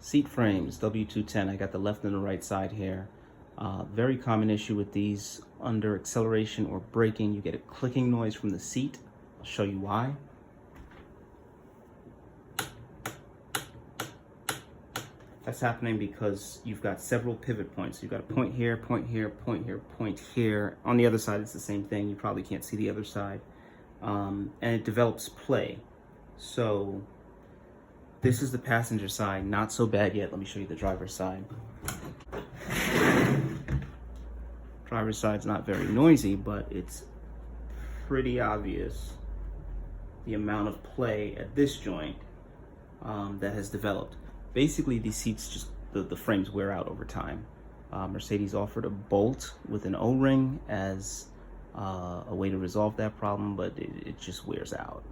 Seat frames, W210. I got the left and the right side here. Very common issue with these. Under acceleration or braking, you get a clicking noise from the seat. I'll show you why. That's happening because you've got several pivot points. You've got a point here, point here, point here, point here. On the other side, it's the same thing. You probably can't see the other side. And it develops play. So this is the passenger side, not so bad yet. Let me show you the driver's side. Driver's side's not very noisy, but it's pretty obvious the amount of play at this joint that has developed. Basically, these seats just, the frames wear out over time. Mercedes offered a bolt with an O-ring as a way to resolve that problem, but it just wears out.